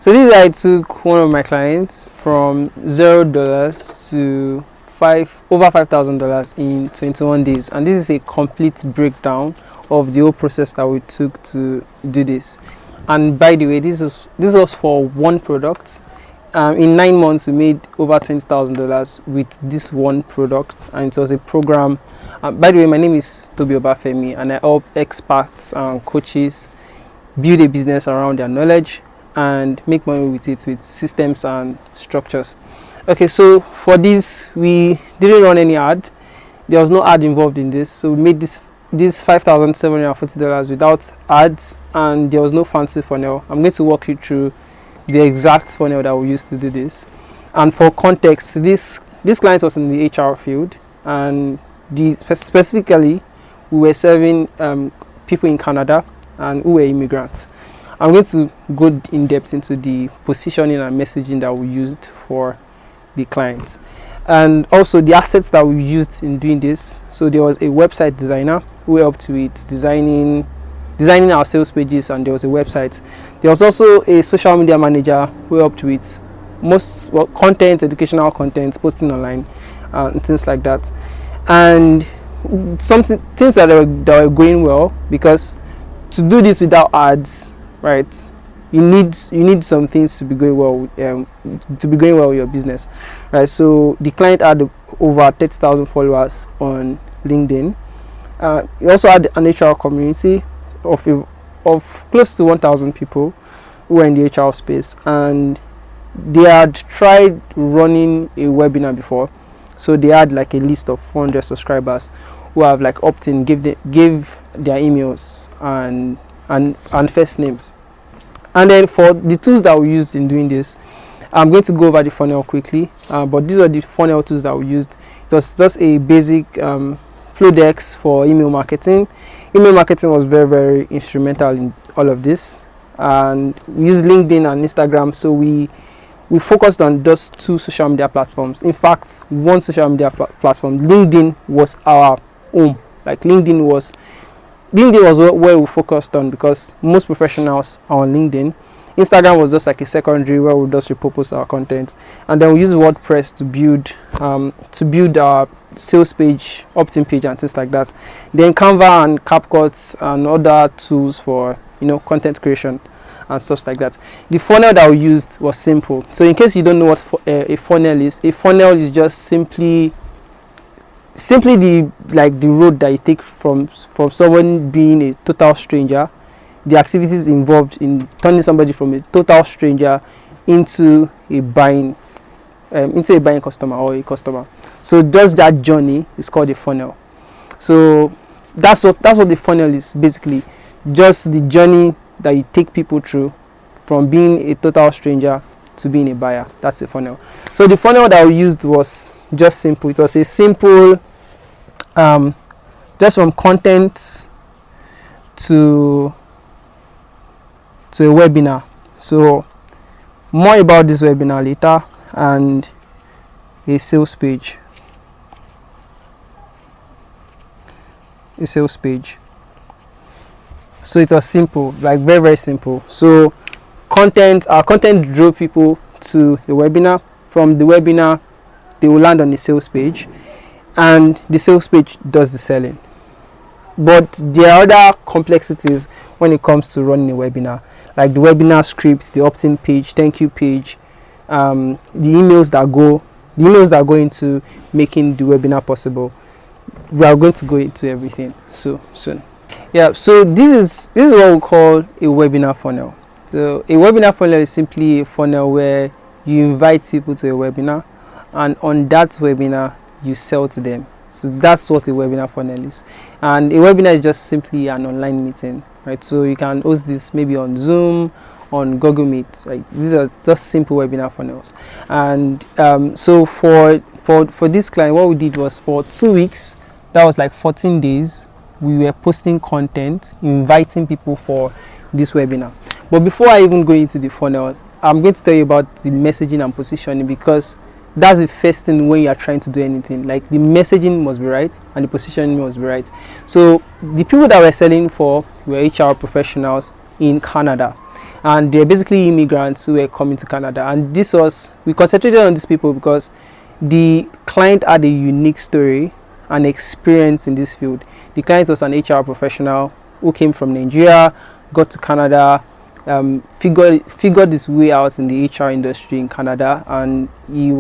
So this is how I took one of my clients from $0 to over $5,000 in 21 days, and this is a complete breakdown of the whole process that we took to do this. And by the way, this was for one product. In 9 months we made over $20,000 with this one product, and it was a program. By the way, my name is Toby Obafemi, and I help experts and coaches build a business around their knowledge and make money with it, with systems and structures. Okay, so for this we didn't run any ad. There was no ad involved in this, so we made this $5,740 without ads, and there was no fancy funnel. I'm going to walk you through the exact funnel that we used to do this. And for context, this client was in the HR field, and specifically we were serving people in Canada and who were immigrants. I'm going to go in depth into the positioning and messaging that we used for the client, and also the assets that we used in doing this. So there was a website designer who helped with designing our sales pages, and there was a website. There was also a social media manager who helped with content, educational content, posting online, and things like that. And things that were going well, because to do this without ads, right, you need some things to be going well with your business, right? So the client had over 30,000 followers on LinkedIn. He also had an HR community of close to 1,000 people who were in the HR space, and they had tried running a webinar before. So they had like a list of 400 subscribers who have like opt-in, give their emails and first names. And then for the tools that we used in doing this, I'm going to go over the funnel quickly, but these are the funnel tools that we used. It was just a basic Flowdex for email marketing. Email marketing was very, very instrumental in all of this, and we used LinkedIn and Instagram. So we focused on those two social media platforms. In fact, one social media platform, LinkedIn, was our home. Like LinkedIn was where we focused on, because most professionals are on LinkedIn. Instagram was just like a secondary where we just repurpose our content, and then we use WordPress to build our sales page, opt-in page, and things like that. Then Canva and CapCut and other tools for content creation and stuff like that. The funnel that we used was simple. So in case you don't know what a funnel is just simply the road that you take from someone being a total stranger, the activities involved in turning somebody from a total stranger into a buying customer or a customer. So just that journey is called a funnel. So that's what the funnel is, basically just the journey that you take people through from being a total stranger to being a buyer. That's a funnel. So the funnel that we used was just simple. It was a simple just from content to a webinar. So more about this webinar later, and a sales page. So it was simple, like very, very simple. So our content drove people to a webinar. From the webinar, they will land on the sales page, and the sales page does the selling. But there are other complexities when it comes to running a webinar, like the webinar scripts, the opt-in page, thank you page, the emails that go into making the webinar possible. We are going to go into everything soon. Yeah, so this is what we call a webinar funnel. So a webinar funnel is simply a funnel where you invite people to a webinar, and on that webinar you sell to them. So that's what a webinar funnel is. And a webinar is just simply an online meeting, right? So you can host this maybe on Zoom, on Google Meet. Like, these are just simple webinar funnels. And so for this client, what we did was, for 2 weeks, that was like 14 days, we were posting content, inviting people for this webinar. But before I even go into the funnel, I'm going to tell you about the messaging and positioning, because that's the first thing when you are trying to do anything. Like, the messaging must be right and the positioning must be right. So the people that we're selling for were HR professionals in Canada, and they're basically immigrants who were coming to Canada. And we concentrated on these people because the client had a unique story and experience in this field. The client was an HR professional who came from Nigeria, got to Canada, figured his way out in the HR industry in Canada, and he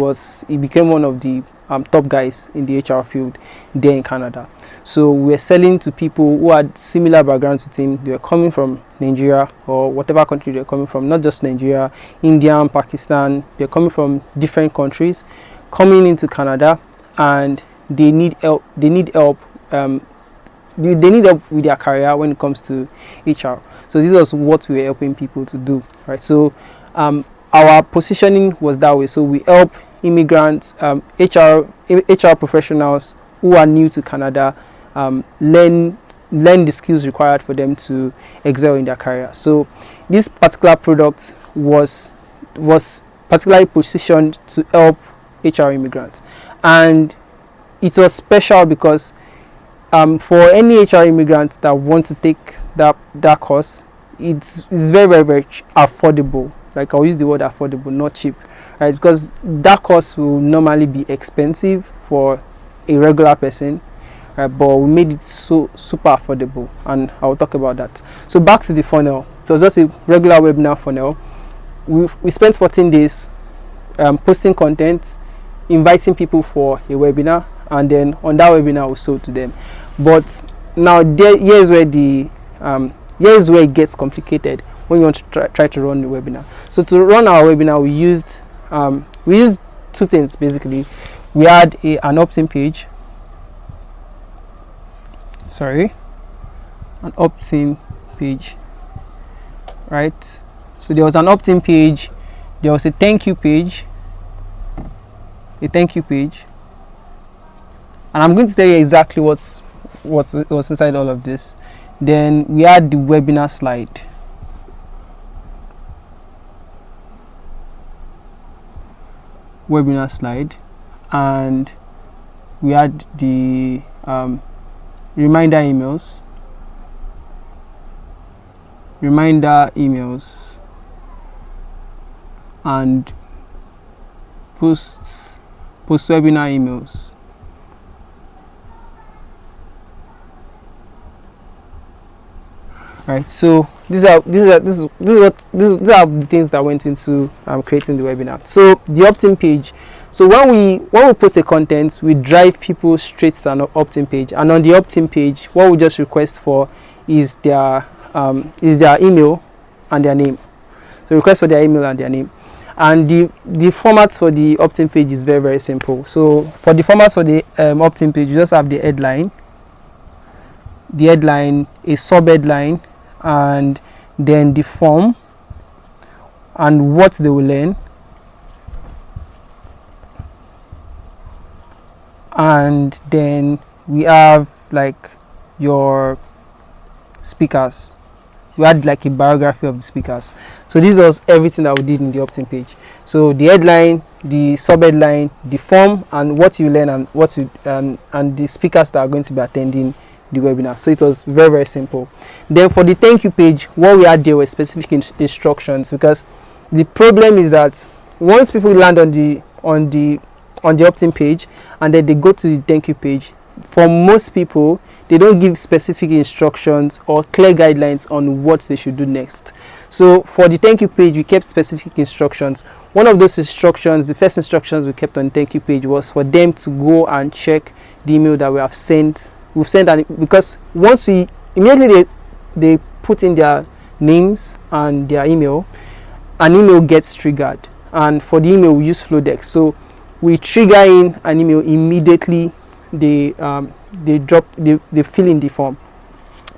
became one of the top guys in the HR field there in Canada. So we're selling to people who had similar backgrounds with him. They were coming from Nigeria or whatever country they're coming from, not just Nigeria, India, Pakistan. They're coming from different countries, coming into Canada, and they need help. They need help. They need help with their career when it comes to HR. So this was what we were helping people to do, right? So our positioning was that way. So we help immigrants, HR professionals who are new to Canada, learn the skills required for them to excel in their career. So this particular product was particularly positioned to help HR immigrants, and it was special because for any HR immigrants that want to take that course, it's very, very, very affordable. Like, I'll use the word affordable, not cheap, right? Because that course will normally be expensive for a regular person, right? But we made it so super affordable, and I'll talk about that. So back to the funnel. It was just a regular webinar funnel. We spent 14 days posting content, inviting people for a webinar, and then on that webinar we sold to them. But now here's where it gets complicated when you want to try to run the webinar. So to run our webinar, we used two things basically. We had an opt-in page. An opt-in page, right? So there was an opt-in page. There was a thank you page. And I'm going to tell you exactly what's inside all of this. Then we had the webinar slide. And we had the reminder emails, and post webinar emails. Right, so these are the things that went into creating the webinar. So the opt-in page. So when we post the content, we drive people straight to an opt-in page, and on the opt-in page, what we just request for is their email and their name. So request for their email and their name. And the format for the opt-in page is very, very simple. So for the format for the opt-in page, you just have the headline, a sub-headline, and then the form and what they will learn, and then we have like your speakers. We had like a biography of the speakers. So this was everything that we did in the opt-in page. So the headline, the sub-headline, the form, and what you learn, and and the speakers that are going to be attending the webinar. So it was very, very simple. Then for the thank you page, what we had there were specific instructions, because the problem is that once people land on the opt-in page and then they go to the thank you page, for most people they don't give specific instructions or clear guidelines on what they should do next. So for the thank you page, we kept specific instructions. One of those instructions, the first instructions we kept on the thank you page, was for them to go and check the email that we have sent. We've sent because once we immediately they put in their names and their email, an email gets triggered, and for the email we use Flowdesk. So we trigger in an email immediately. They fill in the form.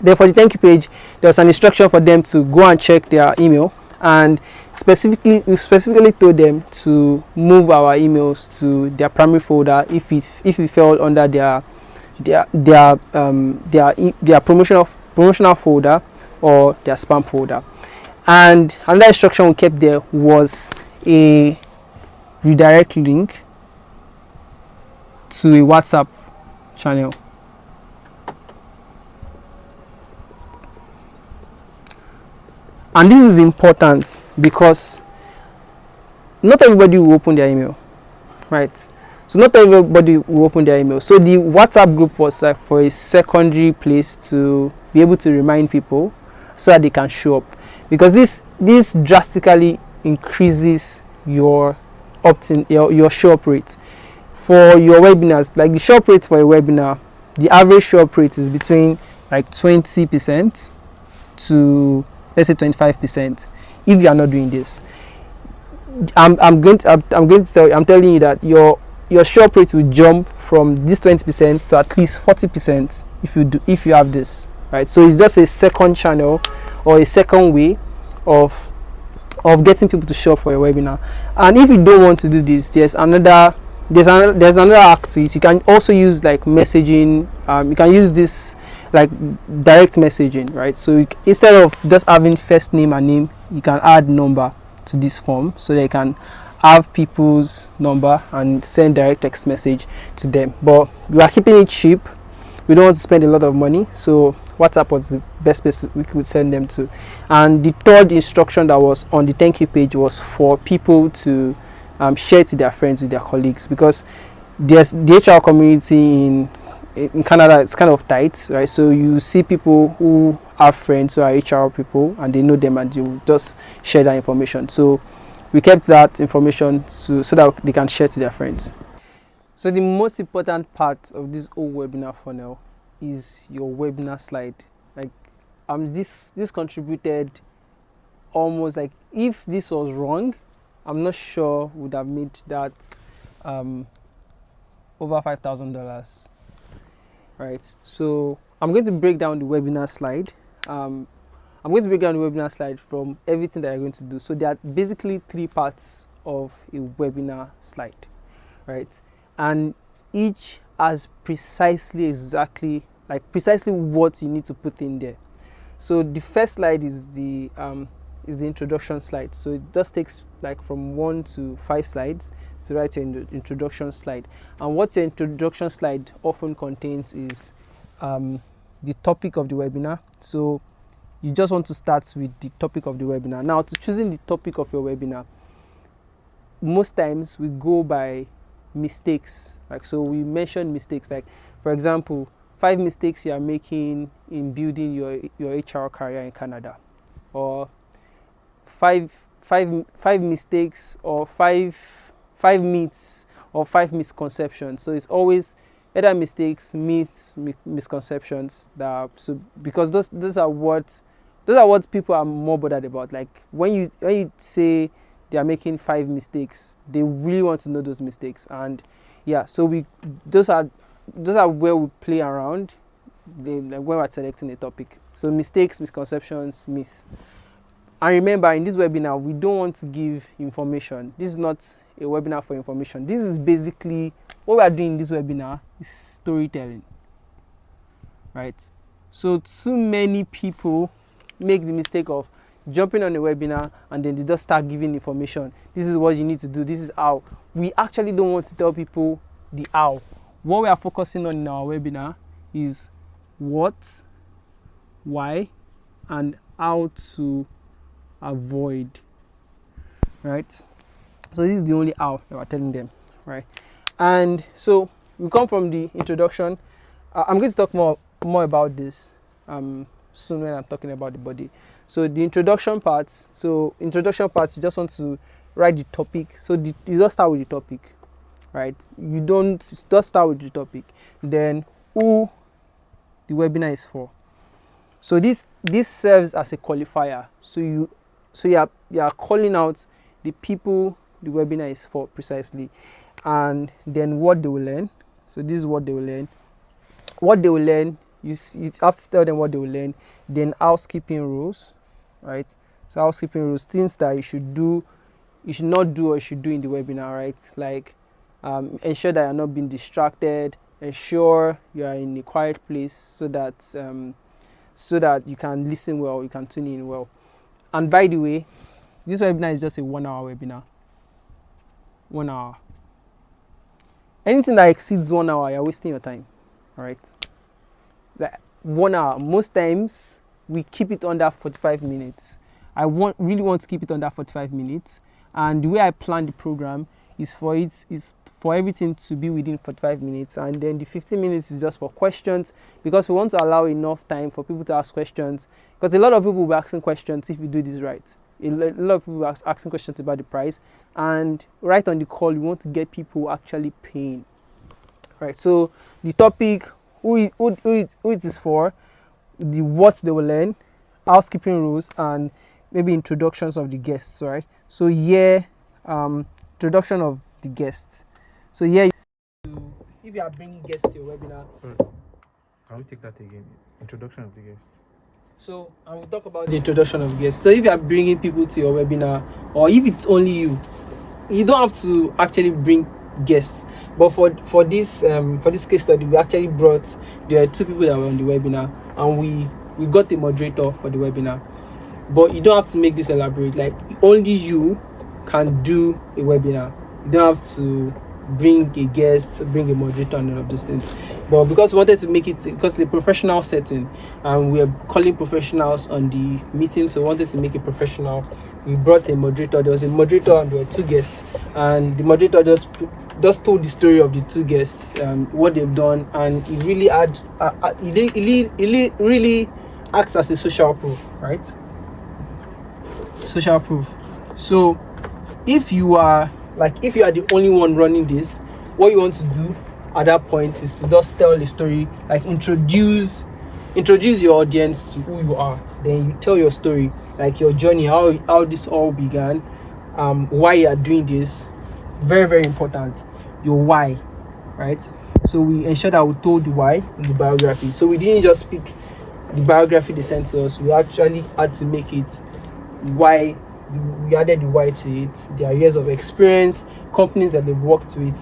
Then for the thank you page, there was an instruction for them to go and check their email, and we specifically told them to move our emails to their primary folder if it fell under their promotional folder or their spam folder. And another instruction we kept there was a redirect link to a WhatsApp channel. And this is important because not everybody will open their email, right? So not everybody will open their email. So the WhatsApp group was like for a secondary place to be able to remind people so that they can show up, because this drastically increases your opt-in, your show up rate for your webinars. Like the show up rate for a webinar, the average show up rate is between like 20% to, let's say, 25%. If you are not doing this, I'm telling you that your show up rate will jump from this 20% to at least 40% if you have this, right? So it's just a second channel or a second way of getting people to show up for your webinar. And if you don't want to do this, there's another act to it. You can also use like messaging. You can use this like direct messaging, right? So instead of just having first name and name, you can add number to this form so they can have people's number and send direct text message to them. But we are keeping it cheap. We don't want to spend a lot of money, so WhatsApp was the best place we could send them to. And the third instruction that was on the thank you page was for people to share to their friends, with their colleagues, because there's the HR community in Canada. It's kind of tight, right? So you see people who have friends who are HR people and they know them, and they will just share that information. So we kept that information so that they can share to their friends. So the most important part of this whole webinar funnel is your webinar slide. Like this contributed almost, like, if this was wrong, I'm not sure would have made that over $5,000, right? So I'm going to break down the webinar slide. I'm going to break down the webinar slide from everything that you're going to do. So there are basically 3 parts of a webinar slide, right? And each has precisely what you need to put in there. So the first slide is the introduction slide. So it just takes like from 1 to 5 slides to write your introduction slide. And what your introduction slide often contains is the topic of the webinar. So you just want to start with the topic of the webinar. Now, to choosing the topic of your webinar, most times we go by mistakes. Like, so we mention mistakes, like, for example, 5 mistakes you are making in building your HR career in Canada, or five mistakes, or five myths, or 5 misconceptions. So it's always either mistakes, myths, misconceptions. Because those are what people are more bothered about. Like when you say they are making 5 mistakes, they really want to know those mistakes. And yeah, so those are where we play around when we're selecting a topic. So mistakes, misconceptions, myths. And remember, in this webinar, we don't want to give information. This is not a webinar for information. This is basically what we are doing in this webinar is storytelling, right? So too many people make the mistake of jumping on a webinar and then they just start giving information. This is what you need to do. This is how. We actually don't want to tell people the how. What we are focusing on in our webinar is what, why, and how to avoid, right? So this is the only how that we're telling them, right? And so we come from the introduction. I'm going to talk more about this soon when I'm talking about the body. So the introduction part. You just want to write the topic. So you just start with the topic, right? You don't just start with the topic. Then who the webinar is for. So this serves as a qualifier. So you are calling out the people the webinar is for precisely, and then what they will learn. So this is what they will learn. What they will learn, you have to tell them what they will learn. Then housekeeping rules, right? So housekeeping rules, things that you should not do, or you should do in the webinar, right? Like ensure that you're not being distracted. Ensure you are in a quiet place so that you can listen well, you can tune in well. And by the way, this webinar is just a 1-hour webinar. 1 hour. Anything that exceeds 1 hour, you're wasting your time. All right. Like 1 hour. Most times we keep it under 45 minutes. I really want to keep it under 45 minutes. And the way I plan the program is for everything to be within 45 minutes, and then the 15 minutes is just for questions, because we want to allow enough time for people to ask questions, because a lot of people will be asking questions if we do this right. A lot of people are asking questions about the price, and right on the call we want to get people actually paying. Right, so the topic, who it is for, the what they will learn, housekeeping rules, and maybe introductions of the guests. Right, so introduction of the guests. So if you are bringing guests to your webinar. Sorry, can we take that again? Introduction of the guest. So I will talk about the introduction of guests. So if you are bringing people to your webinar, or if it's only you don't have to actually bring guests. But for this case study, we actually there are two people that were on the webinar, and we got a moderator for the webinar. But you don't have to make this elaborate. Like, only you can do a webinar. You don't have to bring a guest, bring a moderator, and all of those things. But because we wanted to make it, because it's a professional setting and we're calling professionals on the meeting, so we wanted to make it professional, we brought a moderator. There was a moderator and there were two guests, and the moderator just told the story of the two guests, what they've done, and it really really acts as a social proof, right? Social proof. So if you are the only one running this, what you want to do at that point is to just tell the story, like introduce your audience to who you are. Then you tell your story, like your journey, how this all began, why you are doing this. Very, very important. Your why, right? So we ensure that we told the why in the biography. So we didn't just pick the biography they sent to us. We actually had to make it why. We added the why to it, their years of experience, companies that they've worked with,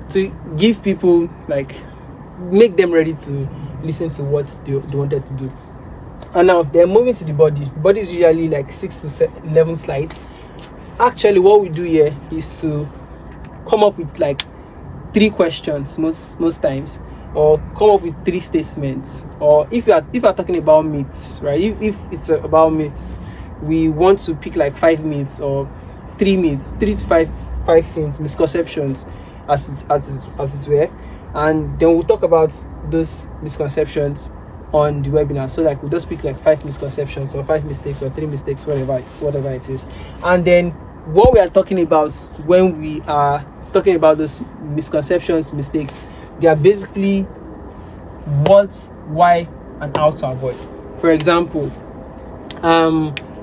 to give people, like, make them ready to listen to what they wanted to do. And now they're moving to the body. The body is usually like 6 to 11 slides. Actually, what we do here is to come up with like 3 questions most times, or come up with 3 statements. Or if you are talking about myths, right? If it's about myths, we want to pick like 5 myths or 3 myths, 3 to 5 things, misconceptions, as it were, and then we'll talk about those misconceptions on the webinar. So like we'll just pick like 5 misconceptions or 5 mistakes or 3 mistakes, whatever it is. And then what we are talking about when we are talking about those misconceptions, mistakes, they are basically what, why, and how to avoid. For example,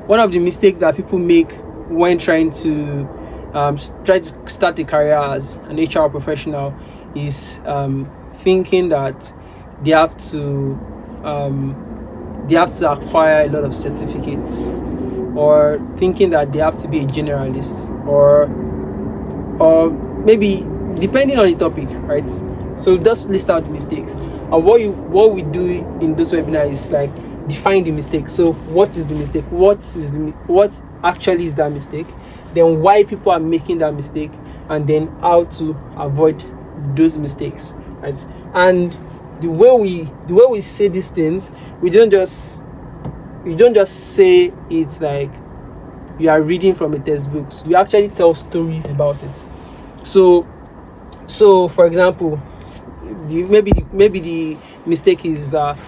one of the mistakes that people make when trying to start a career as an HR professional is thinking that they have to acquire a lot of certificates, or thinking that they have to be a generalist, or maybe depending on the topic, right? So just list out the mistakes. And what we do in this webinar is like define the mistake. So what is the mistake? What actually is that mistake? Then why people are making that mistake, and then how to avoid those mistakes, right? And the way we say these things, we don't just say it's like you are reading from a textbook. You actually tell stories about it. So for example, maybe the mistake is that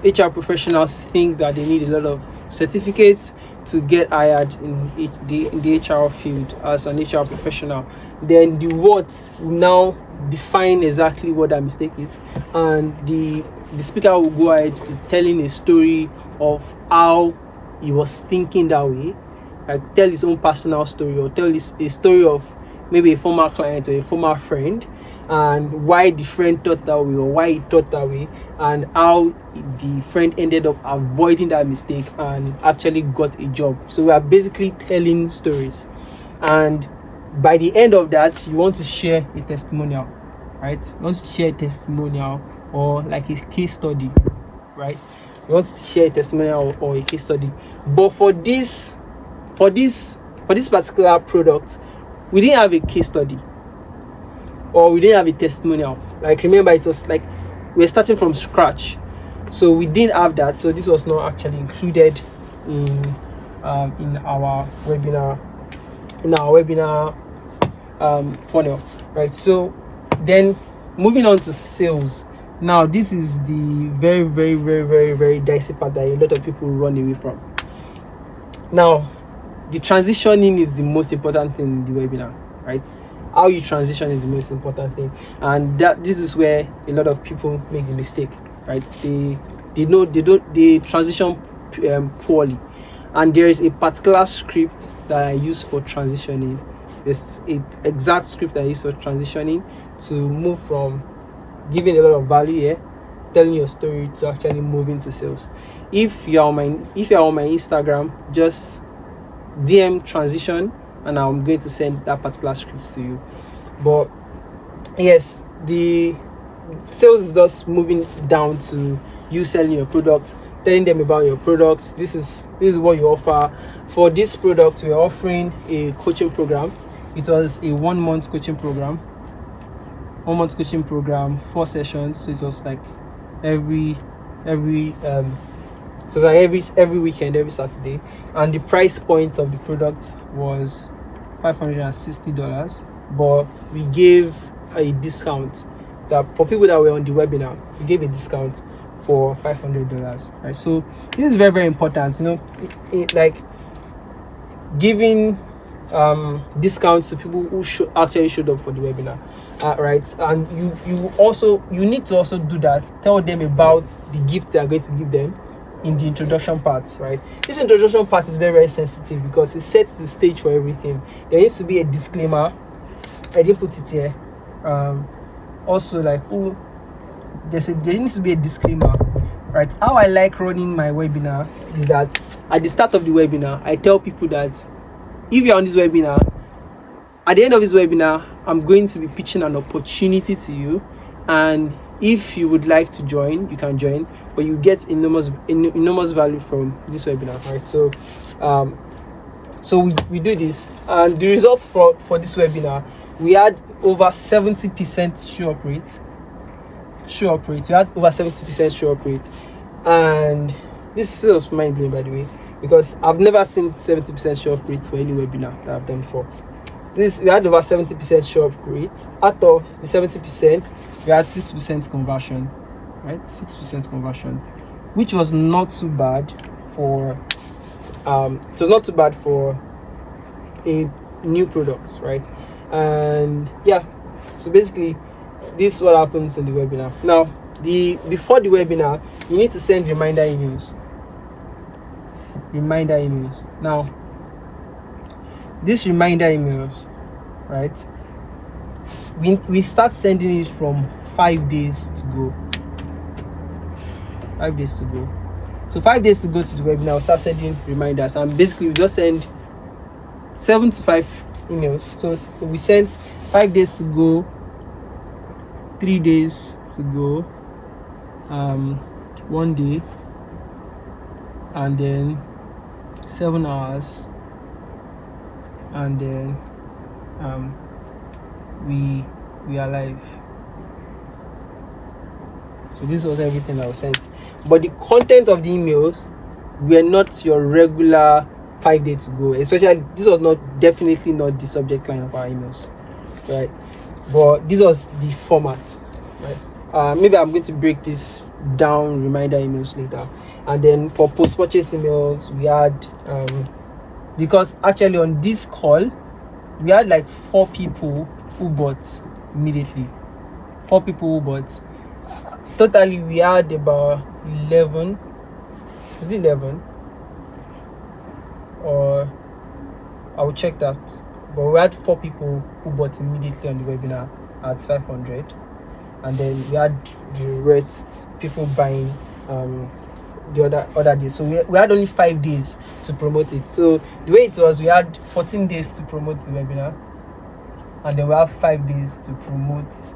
HR professionals think that they need a lot of certificates to get hired in the HR field as an HR professional. Then the words will now define exactly what that mistake is, and the speaker will go ahead to telling a story of how he was thinking that way, like tell his own personal story, or tell a story of maybe a former client or a former friend, and why the friend thought that way, or why he thought that way, and how the friend ended up avoiding that mistake and actually got a job. So we are basically telling stories, and by the end of that, you want to share a testimonial, right? You want to share a testimonial or like a case study, right? You want to share a testimonial or a case study. But for this particular product, we didn't have a case study, or we didn't have a testimonial. Like, remember, it was like we're starting from scratch, so we didn't have that. So this was not actually included in in our webinar funnel, right? So then moving on to sales. Now this is the very, very, very, very, very dicey part that a lot of people run away from. Now the transitioning is the most important thing in the webinar, right? How you transition is the most important thing, and this is where a lot of people make the mistake, right? They transition poorly, and there is a particular script that I use for transitioning. There's a exact script I use for transitioning to move from giving a lot of value here, telling your story, to actually moving to sales. If you're on my Instagram, just DM transition and I'm going to send that particular script to you. But yes, the sales is just moving down to you selling your product, telling them about your products. This is what you offer. For this product, we're offering a coaching program. It was a 1 month coaching program, 4 sessions. So it was like every weekend, every Saturday, and the price point of the product was $560, but we gave a discount that for people that were on the webinar. We gave a discount for $500, right? So this is very, very important, like giving discounts to people who actually showed up for the webinar, right? And you need to also do that. Tell them about the gift they are going to give them in the introduction part, right? This introduction part is very, very sensitive because it sets the stage for everything. There needs to be a disclaimer. I didn't put it here. Also, like, there needs to be a disclaimer, right? How I like running my webinar is that at the start of the webinar, I tell people that if you're on this webinar, at the end of this webinar, I'm going to be pitching an opportunity to you, and if you would like to join, you can join, but you get enormous value from this webinar, right? So we do this, and the results for this webinar, we had over 70% show up rate. We had over 70% show up rate, and this was mind blowing, by the way, because I've never seen 70% show up rate for any webinar that I've done before. We had over 70% show up rate. Out of the 70%, we had 6% conversion, right? 6% conversion, which was not too bad for it was not too bad for a new product, right? And yeah, so basically this is what happens in the webinar. Now, before the webinar, you need to send reminder emails. Now, these reminder emails, right, we start sending it from 5 days to go. 5 days to go. So 5 days to go to the webinar, we'll start sending reminders, and basically we just send 75 emails. So we sent 5 days to go, 3 days to go, 1 day, and then 7 hours, and then we are live. So this was everything that was sent, but the content of the emails were not your regular 5 days to go. Especially, this was definitely not the subject line of our emails, right? But this was the format, right? Maybe I'm going to break this down, reminder emails later. And then for post-purchase emails, we had because actually on this call we had like 4 people who bought immediately. 4 people who bought. Totally we had about 11. Was it 11? Or I will check that. But we had 4 people who bought immediately on the webinar at 500, and then we had the rest people buying the other day. So we had only 5 days to promote it. So the way it was, we had 14 days to promote the webinar, and then we have 5 days to promote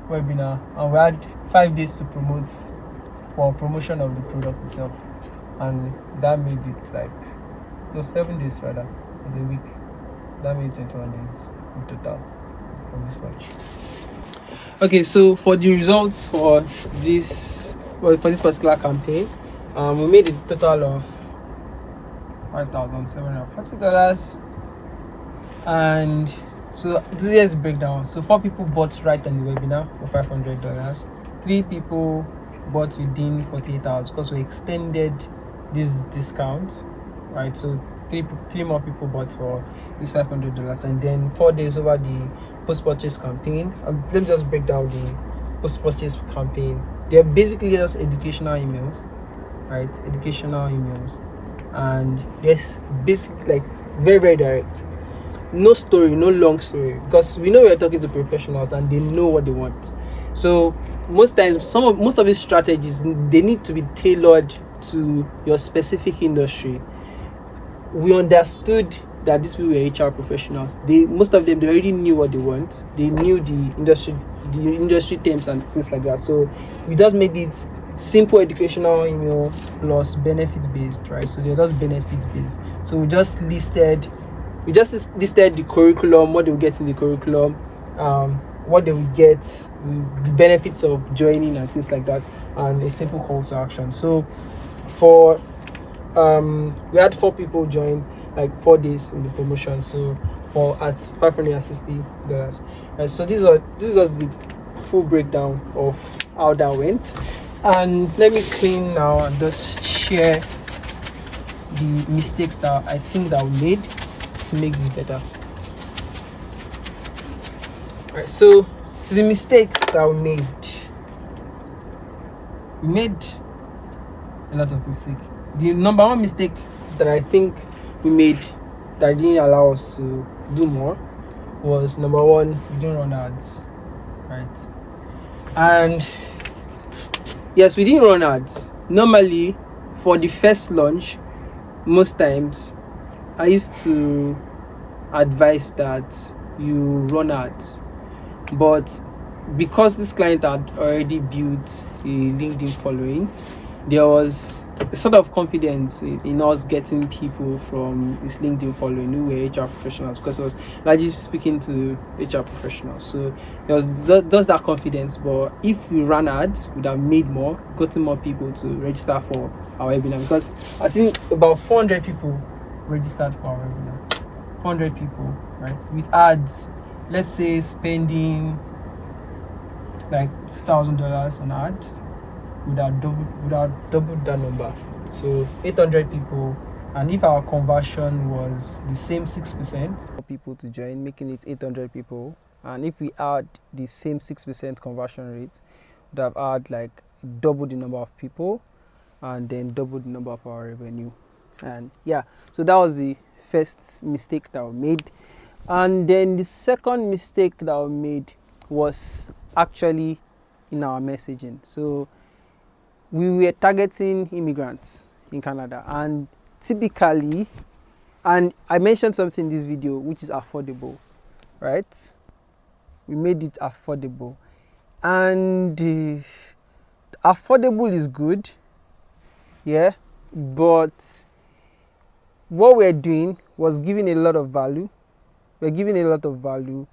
webinar, and we had 5 days to promote for promotion of the product itself, and that made it 7 days rather. It was a week. That made 21 days in total of this launch. Okay, so for the results for this particular campaign, we made a total of $5,740. And so this is the breakdown. So 4 people bought right on the webinar for $500. 3 people bought within 48 hours because we extended this discount, right? So three more people bought for this $500, and then 4 days over the post-purchase campaign. Let me just break down the post-purchase campaign. They're basically just educational emails, right? Educational emails, and yes, basically like very direct. No story, no long story, because we know we're talking to professionals and they know what they want. So most times, most of these strategies, they need to be tailored to your specific industry. We understood that these people were HR professionals. Most of them, they already knew what they want. They knew the industry terms and things like that. So we just made it simple educational email plus benefits based, right? So they're just benefits based. So we just listed the curriculum, what they will get in the curriculum, what they will get, the benefits of joining and things like that, and a simple call to action. So for we had 4 people join, like 4 days in the promotion, so for at $560. And so this was the full breakdown of how that went. And let me clean now and just share the mistakes that I think that we made to make this better. Alright, so to the mistakes that we made a lot of mistakes. The number one mistake that I think we made that didn't allow us to do more was, number one, we didn't run ads, right? And yes, we didn't run ads. Normally, for the first launch, most times I used to advise that you run ads, but because this client had already built a LinkedIn following, there was a sort of confidence in us getting people from this LinkedIn following who were HR professionals, because it was largely speaking to HR professionals. So there was does that confidence. But if we ran ads, we would have made more, gotten more people to register for our webinar, because I think about 400 people registered for our webinar. 400 people, right? With ads, let's say spending like $2,000 on ads, would have doubled that number. So 800 people, and if our conversion was the same 6% for people to join, making it 800 people, and if we add the same 6% conversion rate, would have had like double the number of people and then double the number of our revenue. And yeah, so that was the first mistake that we made. And then the second mistake that we made was actually in our messaging. So we were targeting immigrants in Canada, and typically, and I mentioned something in this video which is affordable, right? We made it affordable, and affordable is good, yeah, but what we're doing was giving a lot of value. We're giving a lot of value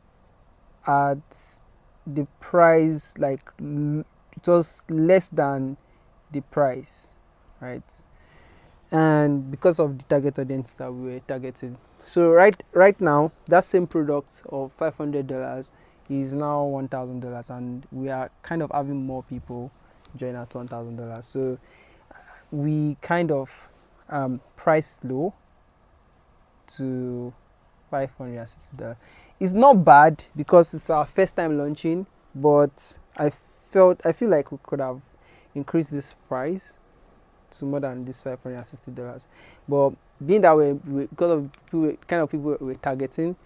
at the price, like it was less than the price, right? And because of the target audience that we were targeting. So right now, that same product of $500 is now $1,000, and we are kind of having more people join at $1,000. So we kind of priced low to $560. It's not bad because it's our first time launching, but I feel like we could have increased this price to more than this $560. But being that way, because of kind of people we're targeting,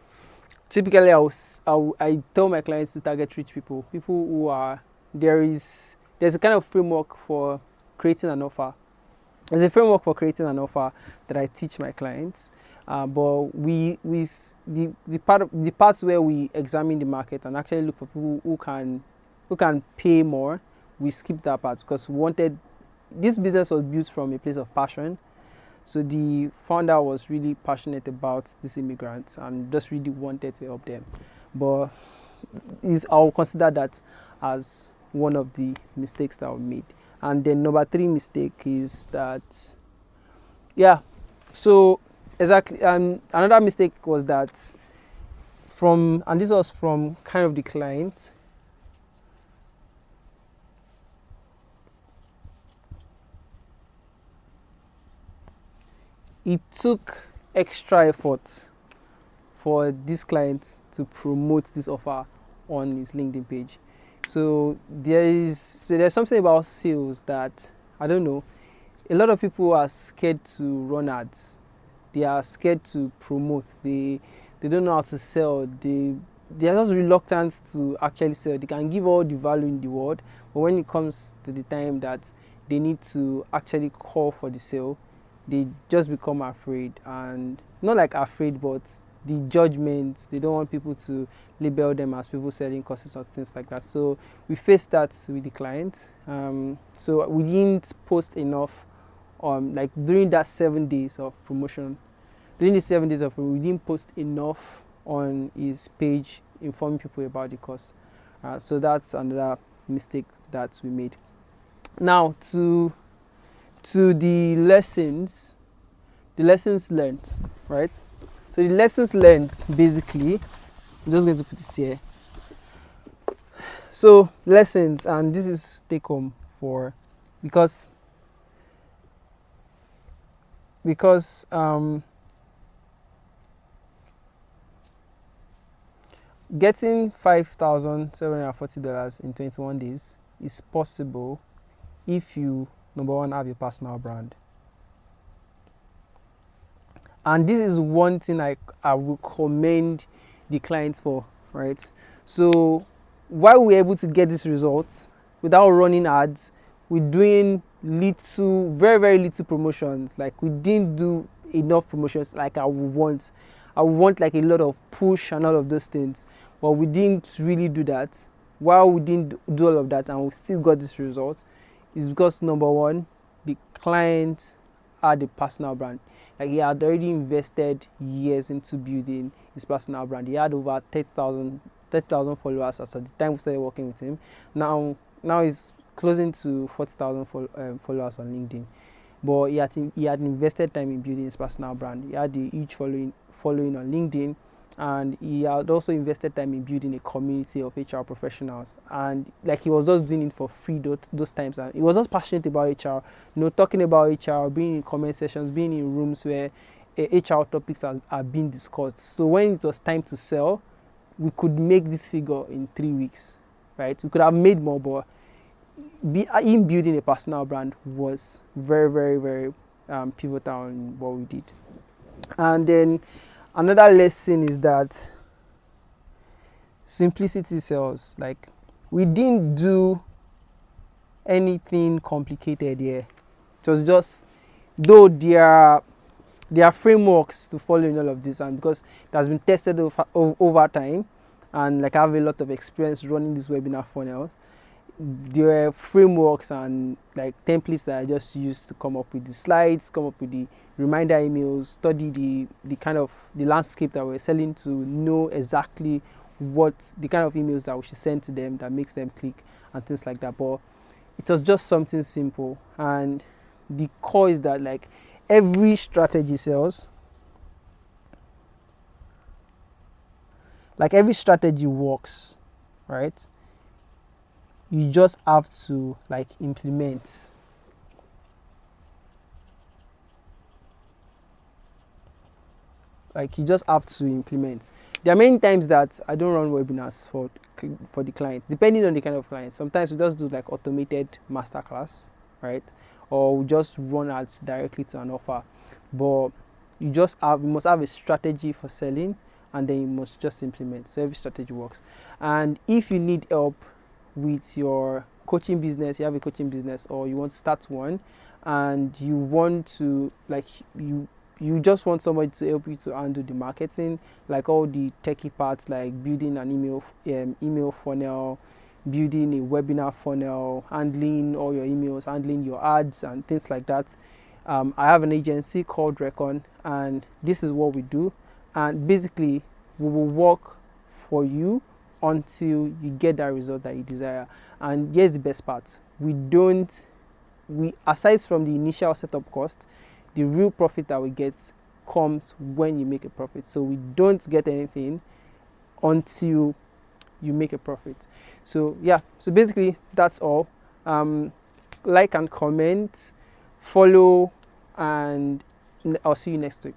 typically I tell my clients to target rich people who are there's a kind of framework for creating an offer. There's a framework for creating an offer that I teach my clients. But the parts where we examine the market and actually look for people who can pay more, we skip that part because we wanted, this business was built from a place of passion. So the founder was really passionate about these immigrants and just really wanted to help them. But I'll consider that as one of the mistakes that we made. And then number 3 mistake is that, so exactly. And another mistake was that and this was from kind of the client. It took extra effort for this client to promote this offer on his LinkedIn page. So there's something about sales that, I don't know, a lot of people are scared to run ads. They are scared to promote. They don't know how to sell. They are just reluctant to actually sell. They can give all the value in the world, but when it comes to the time that they need to actually call for the sale, they just become afraid, and not like afraid, but the judgment. They don't want people to label them as people selling courses or things like that. So we faced that with the client. So we didn't post enough. Like during that 7 days of promotion, we didn't post enough on his page informing people about the course. So that's another mistake that we made. Now to the lessons learned, right? So the lessons learned, basically, I'm just going to put it here. So lessons, and this is take home for, because getting $5,740 in 21 days is possible if you, number one, have a personal brand. And this is one thing I will commend the clients for, right? So while we're able to get these results without running ads, we're doing little, very, very little promotions. Like, we didn't do enough promotions like I would want. I would want like a lot of push and all of those things, but we didn't really do that. While we didn't do all of that and we still got this result, is because, number one, the client had a personal brand. Like, he had already invested years into building his personal brand. He had over 30,000 followers as at the time we started working with him. Now he's closing to 40,000 followers on LinkedIn. But he had invested time in building his personal brand. He had a huge following on LinkedIn, and he had also invested time in building a community of HR professionals. And like, he was just doing it for free those times, and he was just passionate about HR, talking about HR, being in comment sessions, being in rooms where HR topics are being discussed. So when it was time to sell, we could make this figure in 3 weeks, right? We could have made more, but him building a personal brand was very, very, very pivotal in what we did. And then another lesson is that simplicity sells. Like, we didn't do anything complicated here. It was just, though there are frameworks to follow in all of this, and because it has been tested over time, and like, I have a lot of experience running this webinar funnels, there are frameworks and like templates that I just used to come up with the slides, come up with the reminder emails, study the kind of the landscape that we're selling, to know exactly what the kind of emails that we should send to them that makes them click and things like that. But it was just something simple, and the core is that, like, every strategy sells. Like, every strategy works, right? You just have to like implement. Like, you just have to implement. There are many times that I don't run webinars for the client, depending on the kind of client. Sometimes we just do like automated masterclass, right? Or we just run ads directly to an offer. But you must have a strategy for selling, and then you must just implement. So every strategy works. And if you need help with your coaching business, you have a coaching business, or you want to start one, and you want to, like, you just want somebody to help you to handle the marketing, like all the techie parts, like building an email funnel, building a webinar funnel, handling all your emails, handling your ads and things like that. I have an agency called Recon, and this is what we do. And basically, we will work for you until you get that result that you desire. And here's the best part: we aside from the initial setup cost, the real profit that we get comes when you make a profit. So we don't get anything until you make a profit. So yeah, so basically that's all. Like and comment, follow, and I'll see you next week.